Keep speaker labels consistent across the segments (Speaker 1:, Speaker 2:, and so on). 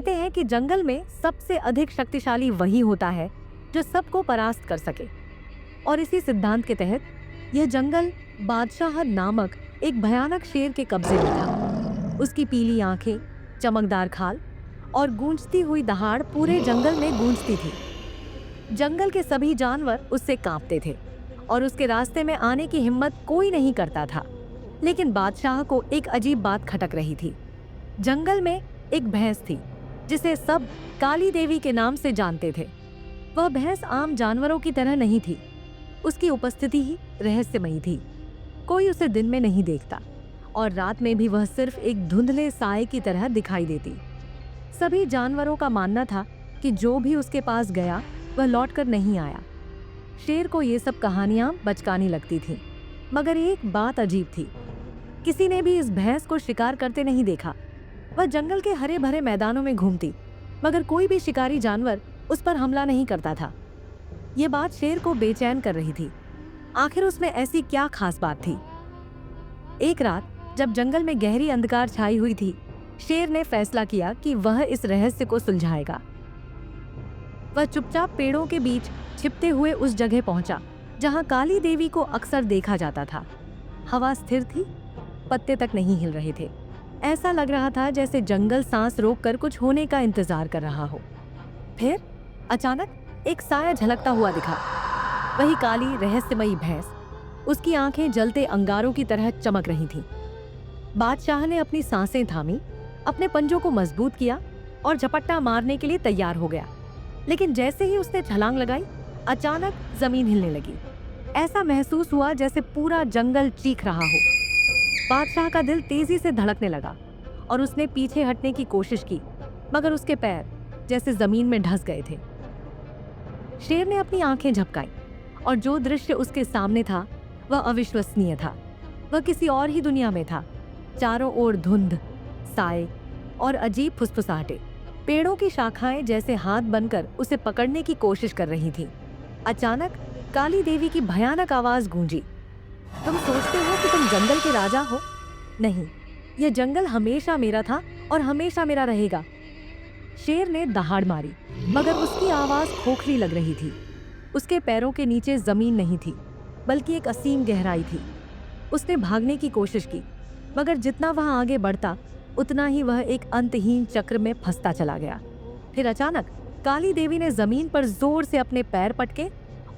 Speaker 1: कहते हैं कि जंगल में सबसे अधिक शक्तिशाली वही होता है जो सबको परास्त कर सके। और इसी सिद्धांत के तहत यह जंगल बादशाह नामक एक भयानक शेर के कब्जे में था। उसकी पीली आंखें, चमकदार खाल और गूंजती हुई दहाड़ पूरे जंगल में गूंजती थी। जंगल के सभी जानवर उससे कांपते थे और उसके रास्ते में आने की हिम्मत कोई नहीं करता था। लेकिन बादशाह को एक अजीब बात खटक रही थी। जंगल में एक भैंस थी जिसे सब काली देवी के नाम से जानते थे। वह भैंस आम जानवरों की तरह नहीं थी। उसकी उपस्थिति ही रहस्यमयी थी। कोई उसे दिन में नहीं देखता और रात में भी वह सिर्फ एक धुंधले साए की तरह दिखाई देती। सभी जानवरों का मानना था कि जो भी उसके पास गया वह लौटकर नहीं आया। शेर को ये सब कहानियां बचकानी लगती थीं, मगर एक बात अजीब थी। किसी ने भी इस भैंस को शिकार करते नहीं देखा। वह जंगल के हरे भरे मैदानों में घूमती, मगर कोई भी शिकारी जानवर उस पर हमला नहीं करता था। ये बात शेर को बेचैन कर रही थी। आखिर उसमें ऐसी क्या खास बात थी? एक रात जब जंगल में गहरी अंधकार छाई हुई थी, शेर ने फैसला किया कि वह इस रहस्य को सुलझाएगा। वह चुपचाप पेड़ों के बीच छिपते हुए उस जगह पहुंचा जहां काली देवी को अक्सर देखा जाता था। हवा स्थिर थी, पत्ते तक नहीं हिल रहे थे। ऐसा लग रहा था जैसे जंगल सांस रोककर कुछ होने का इंतजार कर रहा हो। फिर अचानक एक साया झलकता हुआ दिखा। वही काली रहस्यमयी भैंस। उसकी आंखें जलते अंगारों की तरह चमक रही थीं। बादशाह ने अपनी सांसें थामी, अपने पंजों को मजबूत किया और झपट्टा मारने के लिए तैयार हो गया। लेकिन जैसे ही उसने छलांग लगाई, अचानक जमीन हिलने लगी। ऐसा महसूस हुआ जैसे पूरा जंगल चीख रहा हो। बादशाह का दिल तेजी से धड़कने लगा और उसने पीछे हटने की कोशिश की, मगर उसके पैर जैसे जमीन में धंस गए थे। शेर ने अपनी आंखें झपकाई और जो दृश्य उसके सामने था वह अविश्वसनीय था। वह किसी और ही दुनिया में था। चारों ओर धुंध, साए और अजीब फुसफुसाहटें। पेड़ों की शाखाएं जैसे हाथ बनकर उसे पकड़ने की कोशिश कर रही थीं। अचानक काली देवी की भयानक आवाज गूंजी। तुम सोचते हो कि तुम जंगल के राजा हो? नहीं, यह जंगल हमेशा मेरा था और हमेशा मेरा रहेगा। शेर ने दहाड़ मारी, मगर उसकी आवाज खोखली लग रही थी। उसके पैरों के नीचे जमीन नहीं थी, बल्कि एक असीम गहराई थी। उसने भागने की कोशिश की, मगर जितना वह आगे बढ़ता उतना ही वह एक अंतहीन चक्र में फंसता चला गया। फिर अचानक काली देवी ने जमीन पर जोर से अपने पैर पटके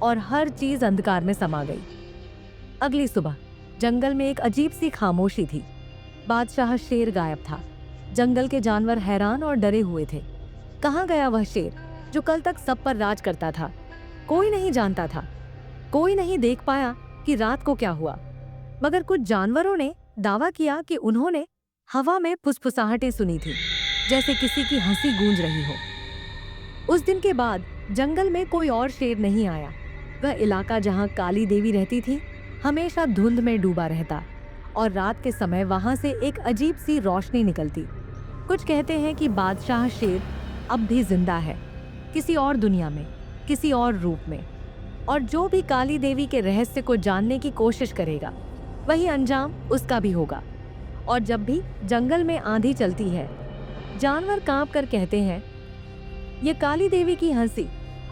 Speaker 1: और हर चीज अंधकार में समा गई। अगली सुबह जंगल में एक अजीब सी खामोशी थी। बादशाह शेर गायब था। जंगल के जानवर हैरान और डरे हुए थे। कहाँ गया वह शेर जो कल तक सब पर राज करता था? कोई नहीं जानता था। कोई नहीं देख पाया कि रात को क्या हुआ, मगर कुछ जानवरों ने दावा किया कि उन्होंने हवा में फुसफुसाहटें सुनी थी, जैसे किसी की हंसी गूंज रही हो। उस दिन के बाद जंगल में कोई और शेर नहीं आया। वह इलाका जहां काली देवी रहती थी हमेशा धुंध में डूबा रहता और रात के समय वहां से एक अजीब सी रोशनी निकलती। कुछ कहते हैं कि बादशाह शेर अब भी जिंदा है, किसी और दुनिया में, किसी और रूप में, और जो भी काली देवी के रहस्य को जानने की कोशिश करेगा वही अंजाम उसका भी होगा। और जब भी जंगल में आंधी चलती है, जानवर कांप कर कहते हैं, ये काली देवी की हंसी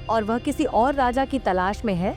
Speaker 1: और वह किसी और राजा की तलाश में है